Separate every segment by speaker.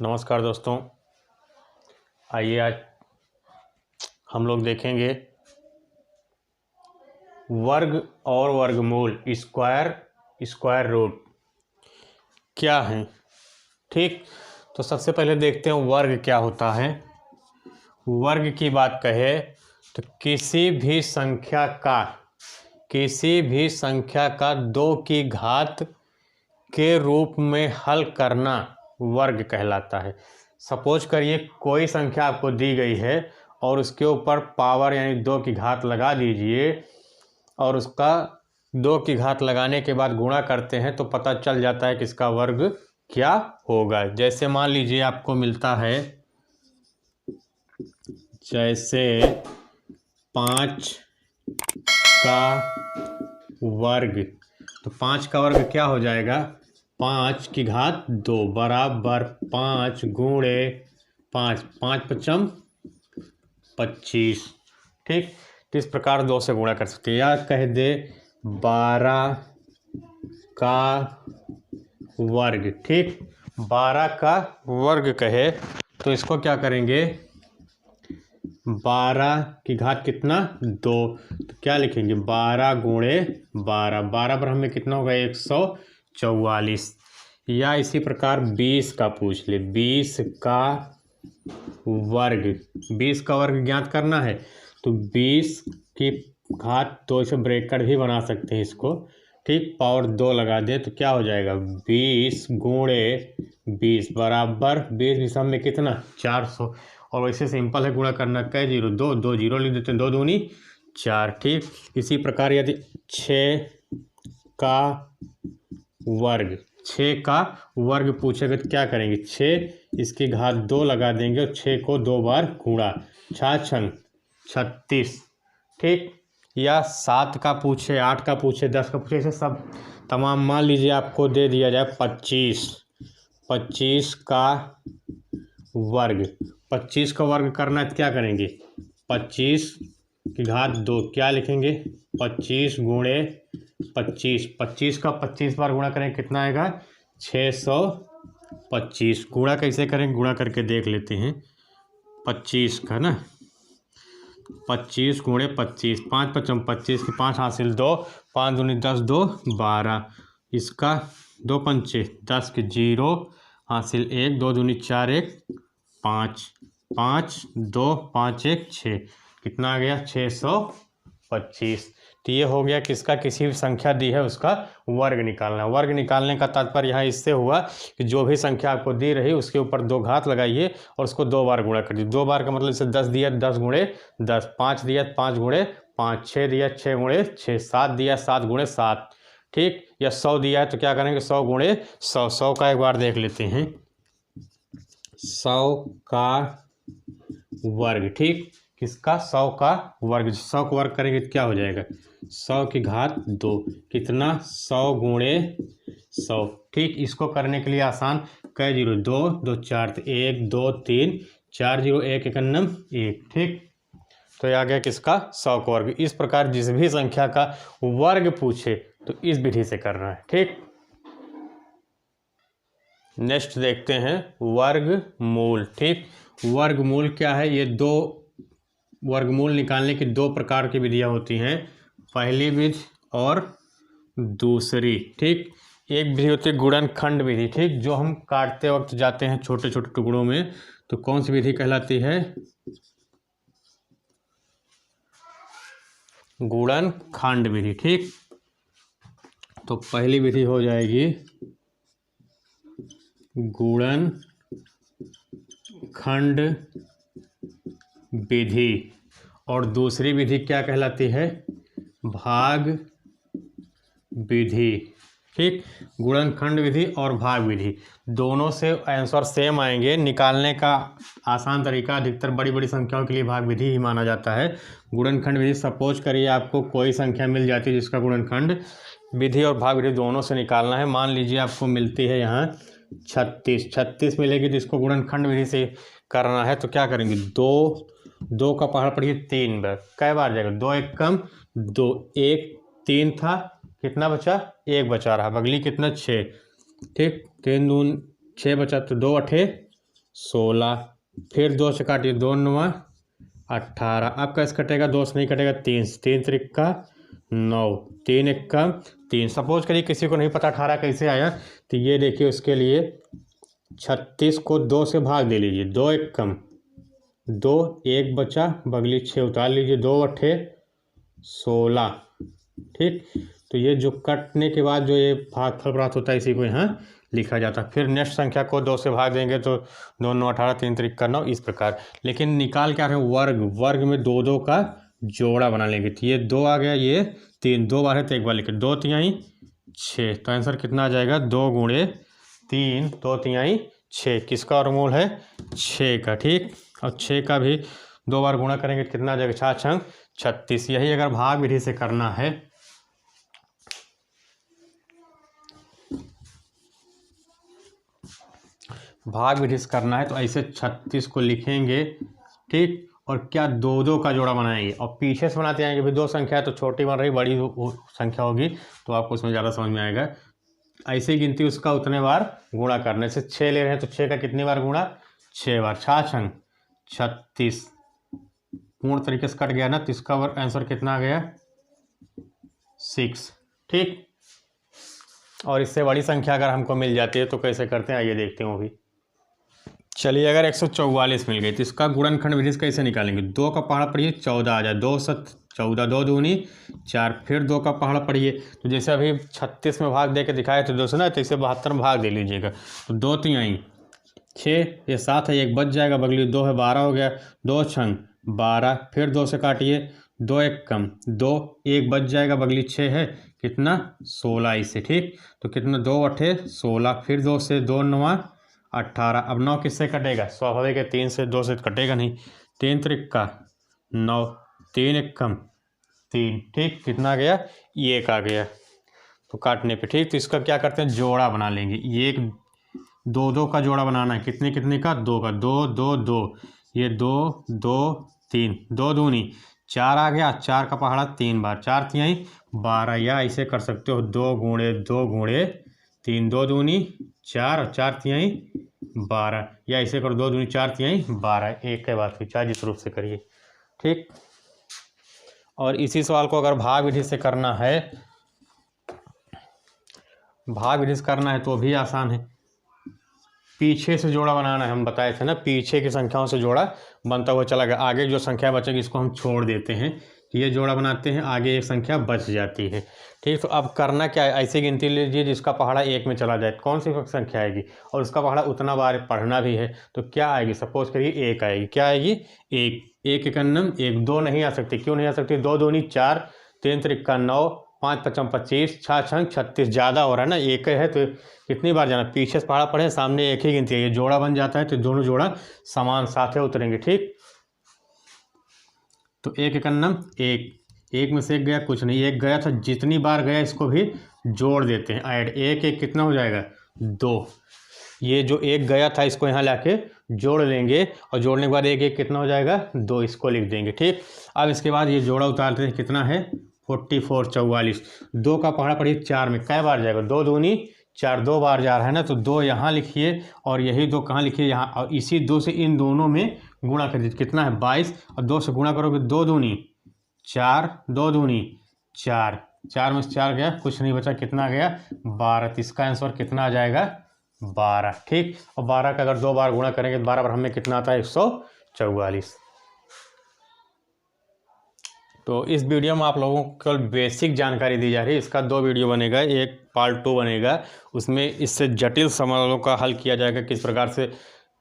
Speaker 1: नमस्कार दोस्तों, आइए आज हम लोग देखेंगे वर्ग और वर्गमूल स्क्वायर रूट क्या है। ठीक, तो सबसे पहले देखते हैं वर्ग क्या होता है। वर्ग की बात कहे तो किसी भी संख्या का 2 की घात के रूप में हल करना वर्ग कहलाता है। सपोज करिए कोई संख्या आपको दी गई है और उसके ऊपर पावर यानी 2 की घात लगा दीजिए और उसका 2 की घात लगाने के बाद गुणा करते हैं तो पता चल जाता है कि इसका वर्ग क्या होगा। जैसे मान लीजिए आपको मिलता है जैसे 5 का वर्ग, तो 5 का वर्ग क्या हो जाएगा, 5 की घात 2 बराबर 5 गुणे 5, 5 पचम 25। ठीक, तो इस प्रकार 2 से गुणा कर सकते हैं। या कह दे 12 का वर्ग। ठीक, 12 का वर्ग कहे तो इसको क्या करेंगे, 12 की घात कितना 2, तो क्या लिखेंगे 12 गुणे 12, 12 पर हमें कितना होगा 144। या इसी प्रकार 20 का पूछ ले, 20 का वर्ग, 20 का वर्ग ज्ञात करना है तो 20 की घात 2 से ब्रैकेट भी बना सकते हैं इसको। ठीक, पावर 2 लगा दे तो क्या हो जाएगा 20 गुणे 20 बराबर 20 में कितना 400। और वैसे सिंपल है गुणा करना, कै जीरो 2, 2 जीरो लिख देते हैं, 2 दूनी 4। ठीक, इसी प्रकार यदि 6 का वर्ग, 6 का वर्ग पूछेगा तो क्या करेंगे, 6 इसकी घात 2 लगा देंगे और 6 को 2 बार गुणा, 6 36। ठीक, या 7 का पूछे, 8 का पूछे, 10 का पूछे, ऐसे सब तमाम मान लीजिए आपको दे दिया जाए 25 का वर्ग। 25 का वर्ग करना है तो क्या करेंगे, 25 की घात 2 क्या लिखेंगे 25 गुणे 25, 25 का 25 बार गुणा करेंगे कितना आएगा 625। गुणा कैसे करेंगे, गुणा करके देख लेते हैं। 25 का ना 25 गुणे 25, 5 पचम 25 की 5 हासिल 2, 5 दूनी 10, 2 12, इसका 2 पंचे 10 के 0 हासिल 1, 2 दूनी 4, 1 5, 5 2 5 1 6, कितना आ गया 625। तो ये हो गया किसका, किसी भी संख्या दी है उसका वर्ग निकालना। वर्ग निकालने का तात्पर्य यहाँ इससे हुआ कि जो भी संख्या आपको दी रही उसके ऊपर 2 घात लगाइए और उसको 2 बार गुणा कर दीजिए। 2 बार का मतलब जैसे 10 दिया 10 गुणे 10, 5 दिया 5 गुणे 5, 6 दिया 6 गुणे 6, 7 दिया 7 गुणे 7। ठीक, या 100 दिया है तो क्या करेंगे 100 गुणे 100। 100 का एक बार देख लेते हैं, 100 का वर्ग। ठीक, किसका 100 का वर्ग, 100 का वर्ग करेंगे तो क्या हो जाएगा 100 की घात 2, कितना 100 गुणे 100। ठीक, इसको करने के लिए आसान, कै जीरो 2 2 4, तो 1 2 3 4 0 1 1 1। ठीक, तो ये आ गया किसका 100 का वर्ग। इस प्रकार जिस भी संख्या का वर्ग पूछे तो इस विधि से करना है। ठीक, नेक्स्ट देखते हैं वर्गमूल। ठीक, वर्गमूल क्या है, ये 2 वर्गमूल निकालने की 2 प्रकार की विधियां होती हैं, पहली विधि और दूसरी। ठीक, एक विधि होती है गुणनखंड विधि। ठीक, जो हम काटते वक्त जाते हैं छोटे छोटे टुकड़ों में, तो कौन सी विधि कहलाती है, गुणनखंड विधि। ठीक, तो पहली विधि हो जाएगी गुणनखंड विधि और दूसरी विधि क्या कहलाती है, भाग विधि। ठीक, गुणनखंड विधि और भाग विधि दोनों से आंसर सेम आएंगे। निकालने का आसान तरीका अधिकतर बड़ी बड़ी संख्याओं के लिए भाग विधि ही माना जाता है। गुणनखंड विधि, सपोज करिए आपको कोई संख्या मिल जाती है जिसका गुणनखंड विधि और भाग विधि दोनों से निकालना है। मान लीजिए आपको मिलती है यहाँ 36 मिलेगी तो इसको गुणनखंड विधि से करना है तो क्या करेंगे, 2 का पहाड़ पढ़िए 3 बार, कै बार जाएगा 2 1 कम 2, 1 3 था, कितना बचा 1 बचा रहा, बगली कितना 6। ठीक, 3 दून 6 बचा तो 2 8 16, फिर 2 से काटिए 2 9 18। अब कैसे कटेगा? 2 से नहीं कटेगा, 3 3 त्रिका 9, 3 एकम 3। सपोज करिए किसी को नहीं पता 18 कैसे आया, तो ये देखिए उसके लिए 36 को 2 से भाग दे लीजिए, 2 एकम 2, 1 बचा, बगली 6 उतार लीजिए, 2 अट्ठे 16। ठीक, तो ये जो कटने के बाद जो ये भागफल प्राप्त होता है इसी को यहाँ लिखा जाता है। फिर नेक्स्ट संख्या को 2 से भाग देंगे तो 2 9 18, 3 त्रिका 9, इस प्रकार। लेकिन निकाल क्या रहे हैं? वर्ग, वर्ग में 2 2 का जोड़ा बना लेंगे। तो ये 2 आ गया, ये 3, 2 बार है तो एक बार लिखे, 2 तिहाई 6। तो आंसर कितना आ जाएगा? 2 गुणे 3, 2 तिहाई 6। किसका वर्गमूल है? 6 का। ठीक, और 6 का भी 2 बार गुणा करेंगे कितना आ जाएगा? 6 छंग 36। यही अगर भाग विधि से करना है, भाग विधि से करना है तो ऐसे 36 को लिखेंगे। ठीक, और क्या 2 2 का जोड़ा बनाएंगे और पीछे से बनाते आएंगे। भी 2 संख्या है तो छोटी बन रही, बड़ी संख्या होगी तो आपको उसमें ज़्यादा समझ में आएगा। ऐसे गिनती उसका उतने बार गुणा करने से 6 ले रहे हैं तो 6 का कितनी बार गुणा? 6 बार। 6 छंग 36 पूर्ण तरीके से कट गया ना, तो इसका आंसर कितना आ गया? 6। ठीक, और इससे बड़ी संख्या अगर हमको मिल जाती है तो कैसे करते हैं आइए देखते हैं वो भी। चलिए, अगर 144 मिल गई तो इसका गुणनखंड विधि से कैसे निकालेंगे? 2 का पहाड़ा पढ़िए 14 आ जाए, 2 7 14, 2 दूनी 4, फिर 2 का पहाड़ा पढ़िए। तो जैसे अभी 36 में भाग दे के दिखाए थे 2 से ना, तो इसे 72 में भाग दे लीजिएगा। तो 2 तिहाई 6, ये 7 है, 1 बच जाएगा, बगली 2 है, 12 हो गया, 2 छंग 12, फिर 2 से काटिए, 2 एक कम 2, 1 बच जाएगा, बगली 6 है, कितना? 16 इसे। ठीक, तो कितना? 2 अट्ठे 16, फिर 2 से 2 9 18। अब 9 किससे कटेगा? स्वाभाविक है 3 से, 2 से कटेगा नहीं। 3 त्रिका 9, 3 एकम 3। ठीक, कितना आ गया? 1 आ गया तो काटने पे। ठीक, तो इसका क्या करते हैं? जोड़ा बना लेंगे। 1 2 2 का जोड़ा बनाना है, कितने कितने का? 2 का, 2 2 2, ये 2 2 3, 2 दूनी 4 आ गया, 4 का पहाड़ा 3 बार, 4 तिहाई 12। या ऐसे कर सकते हो 2 गुणे 2 गुणे 3, 2 दूनी 4 और 4 तिहाई 12, या ऐसे करो 2 दूनी 4 तिहाई 12। एक के बाद फिर चाहे जिस रूप से करिए। ठीक, और इसी सवाल को अगर भाग विधि से करना है, भाग विधि से करना है तो भी आसान है। पीछे से जोड़ा बनाना है, हम बताए थे ना, पीछे की संख्याओं से जोड़ा बनता हुआ चला गया। आगे जो संख्या बचेगी इसको हम छोड़ देते हैं, ये जोड़ा बनाते हैं, आगे एक संख्या बच जाती है। ठीक, तो अब करना क्या है? ऐसी गिनती लीजिए जिसका पहाड़ा 1 में चला जाए, कौन सी संख्या आएगी? और उसका पहाड़ा उतना बार पढ़ना भी है तो क्या आएगी? सपोज करिए 1 आएगी। क्या आएगी? 1। 1 एकन्नम 1, 2 नहीं आ सकती। क्यों नहीं आ सकती? 2 दूनी 4, 3 त्रिका 9, 5 पचम 25, 6 छंग 36। ज़्यादा हो रहा है ना, 1 है तो कितनी बार जाना? पीछे से पहाड़ा पढ़े, सामने एक ही गिनती है, ये जोड़ा बन जाता है तो दोनों जोड़ा समान साथ उतरेंगे। ठीक, तो 1 एकन्नम 1, 1 में से 1 गया, कुछ नहीं, 1 गया था, जितनी बार गया इसको भी जोड़ देते हैं, ऐड। 1 1 कितना हो जाएगा? 2। ये जो 1 गया था इसको यहाँ लाके जोड़ लेंगे और जोड़ने के बाद 1 1 कितना हो जाएगा? 2, इसको लिख देंगे। ठीक, अब इसके बाद ये जोड़ा उतारते हैं, कितना है? 44 44। 2 का पहाड़ा पढ़िए 4 में कै बार जाएगा? 2 दूनी 4, 2 बार जा रहा है ना, तो 2 यहाँ लिखिए और यही 2 कहाँ लिखिए? यहाँ। और इसी 2 से इन दोनों में गुणा कर दीजिए, कितना है? 22, और 2 से गुणा करोगे 2 दूनी 4, 2 दूनी 4, 4 में से 4 गया, कुछ नहीं बचा, कितना गया? 12। तो इसका आंसर कितना आ जाएगा? 12। ठीक, और 12 का अगर 2 बार गुणा करेंगे तो 12 बार हमें कितना आता है? 144। तो इस वीडियो में आप लोगों को केवल बेसिक जानकारी दी जा रही है। इसका 2 वीडियो बनेगा, एक पार्ट 2 बनेगा, उसमें इससे जटिल सवालों का हल किया जाएगा, किस प्रकार से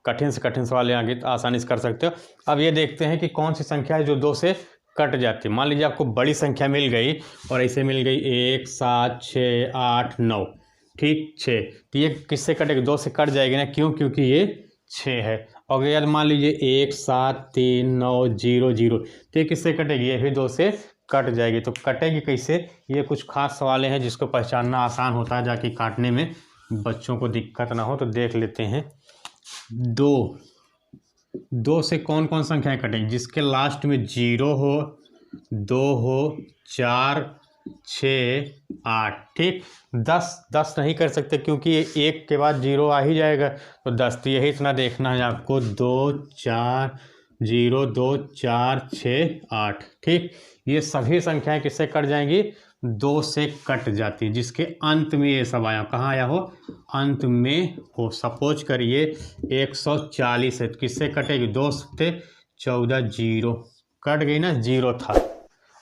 Speaker 1: कठिन से कठिन सवाल यहाँ की आसानी से कर सकते हो। अब ये देखते हैं कि कौन सी संख्या है जो 2 से कट जाती है। मान लीजिए आपको बड़ी संख्या मिल गई और ऐसे मिल गई 1 7 6 8 9। ठीक, 6, तो ये किससे कटेगी? 2 से कट जाएगी ना, क्यों? क्योंकि ये 6 है। और यदि मान लीजिए 1 7 3 9 0 0, तो ये किससे कटेगी? ये भी 2 से कट जाएगी। तो कटेगी कैसे? ये कुछ खास सवाल हैं जिसको पहचानना आसान होता है, जाके काटने में बच्चों को दिक्कत ना हो। तो देख लेते हैं। 2 से कौन कौन संख्याएं कटेंगी? जिसके लास्ट में 0 हो, 2 हो, 4 6 8। ठीक, 10 नहीं कर सकते क्योंकि ये 1 के बाद 0 आ ही जाएगा, तो 10। तो यही इतना देखना है आपको, 2 4 0 2 4 6 8। ठीक, ये सभी संख्याएं किससे कट जाएंगी? 2 से कट जाती है, जिसके अंत में ये सब आया, कहाँ आया हो? अंत में हो। सपोज करिए 140 है, तो किससे कटेगी? 2 से 14 0 कट गई ना, 0 था।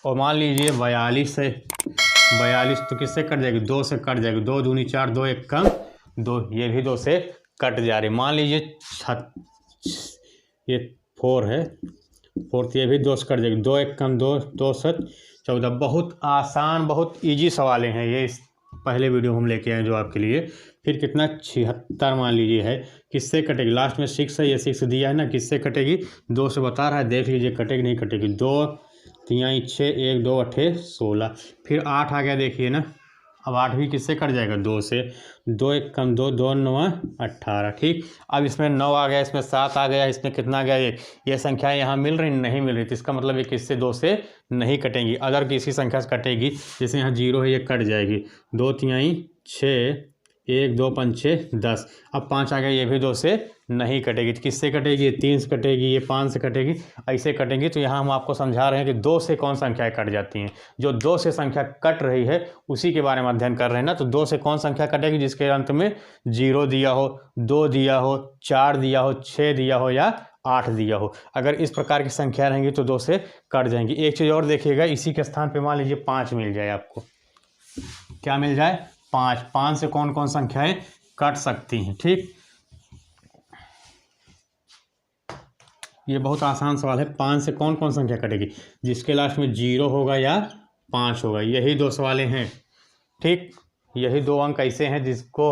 Speaker 1: और मान लीजिए 42 है, 42 तो किससे कट जाएगी? 2 से कट जाएगी। 2 दूनी 4, 2 1 कम 2, ये भी 2 से कट जा रही। मान लीजिए ये 4 है, 4 ये भी 2 से कट जाएगी। 2 1 कम 2, 2 7 14। बहुत आसान, बहुत इजी सवाल हैं ये। इस पहले वीडियो हम लेके आए जो आपके लिए। फिर कितना? 76 मान लीजिए है, किससे कटेगी? लास्ट में 6 है, ये 6 दिया है ना, किससे कटेगी? 2 से बता रहा है, देख लीजिए कटेगी नहीं कटेगी। 2 3 6 1 2 8 16। फिर 8 आ गया, देखिए ना, अब 8 भी किससे कट जाएगा? 2 से। 2 1 कम 2, 2 9 18। ठीक, अब इसमें 9 आ गया, इसमें 7 आ गया, इसमें कितना आ गया? 1। ये संख्या यहाँ मिल रही नहीं मिल रही, तो इसका मतलब ये किससे? 2 से नहीं कटेंगी। अगर किसी संख्या से कटेगी, जैसे यहाँ 0 है, ये कट जाएगी। 2 3 6 1 2 5 6 10। अब 5 आ गया, ये भी 2 से नहीं कटेगी, तो किससे कटेगी? ये 3 से कटेगी, ये 5 से कटेगी, ऐसे कटेंगी। तो यहाँ हम आपको समझा रहे हैं कि 2 से कौन संख्याएं कट जाती हैं। जो 2 से संख्या कट रही है उसी के बारे में अध्ययन कर रहे हैं ना। तो 2 से कौन संख्या कटेगी? जिसके अंत में 0 दिया हो, 2 दिया हो, 4 दिया हो, 6 दिया हो या 8 दिया हो। अगर इस प्रकार की संख्या रहेंगी तो 2 से कट जाएंगी। एक चीज़ और देखिएगा, इसी के स्थान पर मान लीजिए 5 मिल जाए आपको। क्या मिल जाए? 5। 5 से कौन कौन संख्याएं कट सकती हैं? ठीक, ये बहुत आसान सवाल है। 5 से कौन कौन संख्या कटेगी? जिसके लास्ट में 0 होगा या 5 होगा। यही 2 सवालें हैं। ठीक, यही 2 अंक ऐसे हैं जिसको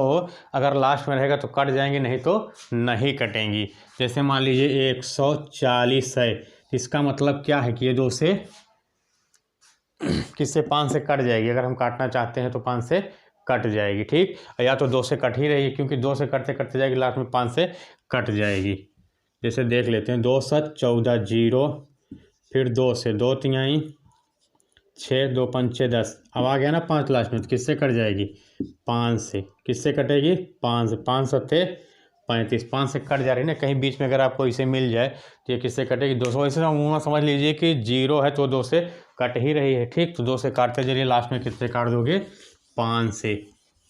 Speaker 1: अगर लास्ट में रहेगा तो कट जाएंगे, नहीं तो नहीं कटेंगी। जैसे मान लीजिए 140 है, इसका मतलब क्या है कि ये 2 से किससे? 5 से कट जाएगी। अगर हम काटना चाहते हैं तो 5 से कट जाएगी। ठीक, या तो 2 से कट ही रही, क्योंकि 2 से कटते कटते जाएगी, लास्ट में 5 से कट जाएगी। जैसे देख लेते हैं, 2 7 14 0, फिर 2 से 2 3 6 2 5 6 10। अब आ गया ना 5 लास्ट में, तो किससे कट जाएगी? 5 से। किससे कटेगी? 5 से। 5 7 35। 5 से कट जा रही है ना। कहीं बीच में अगर आपको इसे मिल जाए तो ये किससे कटेगी? 200। ऐसे अमूमन समझ लीजिए कि 0 है तो 2 से कट ही रही है। ठीक, तो 2 से काटते चलिए, लास्ट में किससे काट दोगे? 5 से,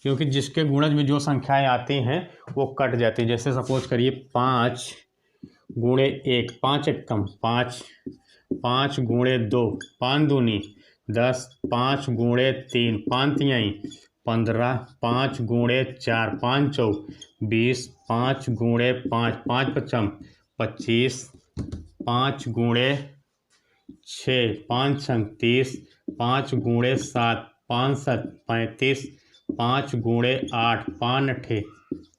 Speaker 1: क्योंकि जिसके गुणज में जो संख्याएं आती हैं वो कट जाती है। जैसे सपोज करिए 5 गुणे 1, 5 1 कम 5, 5 गुणे 2, 5 दूनी 10, 5 गुणे 3, 5 3 15, 5 गुणे 4, 5 चौक 20, 5 गुणे 5, 5 पचम 25, 5 गुणे 6, 5 छंग 30, 5 गुणे 7, 5 7 35, 5 गुणे 8, 5 8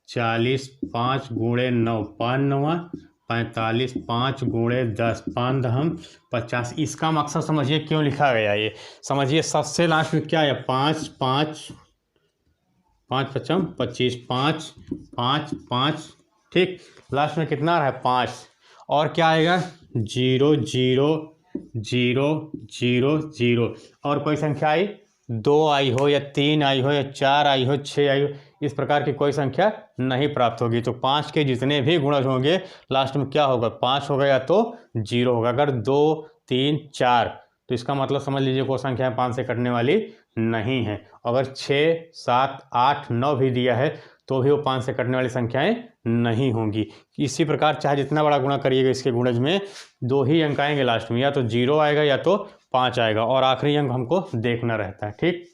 Speaker 1: 40, 5 गुणे 9, 5 9 45, 5 गुणे 10, 5 10 50। इसका मकसद समझिए क्यों लिखा गया ये। समझिए सबसे लास्ट में क्या है? 5 5 5 पचम 25, 5 5 5। ठीक, लास्ट में कितना रहा है? 5। और क्या आएगा? 0 0 0 0 0। और कोई संख्या आई? 2 आई हो या 3 आई हो या 4 आई हो, 6 आई हो, इस प्रकार की कोई संख्या नहीं प्राप्त होगी। तो 5 के जितने भी गुणज होंगे लास्ट में क्या होगा? 5 होगा या तो 0 होगा। अगर 2 3 4 तो इसका मतलब समझ लीजिए कोई संख्या 5 से कटने वाली नहीं है। अगर 6 7 8 9 भी दिया है तो भी वो 5 से कटने वाली संख्याएं नहीं होंगी। इसी प्रकार चाहे जितना बड़ा गुणा करिएगा, इसके गुणज में 2 ही अंक आएंगे लास्ट में, या तो 0 आएगा या तो 5 आएगा, और आखिरी अंक हमको देखना रहता है। ठीक,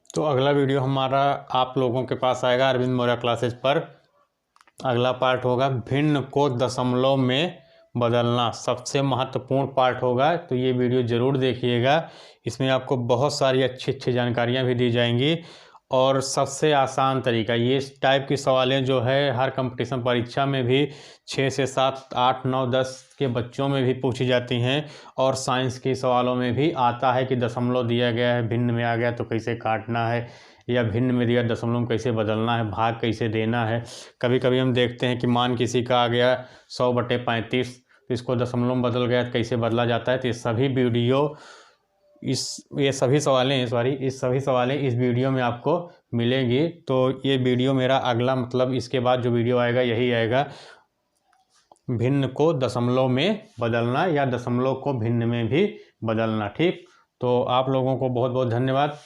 Speaker 1: तो अगला वीडियो हमारा आप लोगों के पास आएगा अरविंद मौर्य क्लासेज पर। अगला पार्ट होगा भिन्न को दशमलव में बदलना, सबसे महत्वपूर्ण पार्ट होगा। तो ये वीडियो ज़रूर देखिएगा, इसमें आपको बहुत सारी अच्छी अच्छी जानकारियाँ भी दी जाएंगी। और सबसे आसान तरीका, ये टाइप की सवालें जो है हर कंपटीशन परीक्षा में भी 6 से 7, 8, 9, 10 के बच्चों में भी पूछी जाती हैं। और साइंस के सवालों में भी आता है कि दशमलव दिया गया है, भिन्न में आ गया तो कैसे काटना है, या भिन्न में दिया दशमलव में कैसे बदलना है, भाग कैसे देना है। कभी कभी हम देखते हैं कि मान किसी का आ गया 100/35, तो इसको दशमलव में बदल गया तो कैसे बदला जाता है। तो ये सभी वीडियो ये सभी सवालें इस वीडियो में आपको मिलेंगी। तो ये वीडियो मेरा अगला, मतलब इसके बाद जो वीडियो आएगा यही आएगा, भिन्न को दशमलव में बदलना या दशमलव को भिन्न में भी बदलना। ठीक, तो आप लोगों को बहुत बहुत धन्यवाद।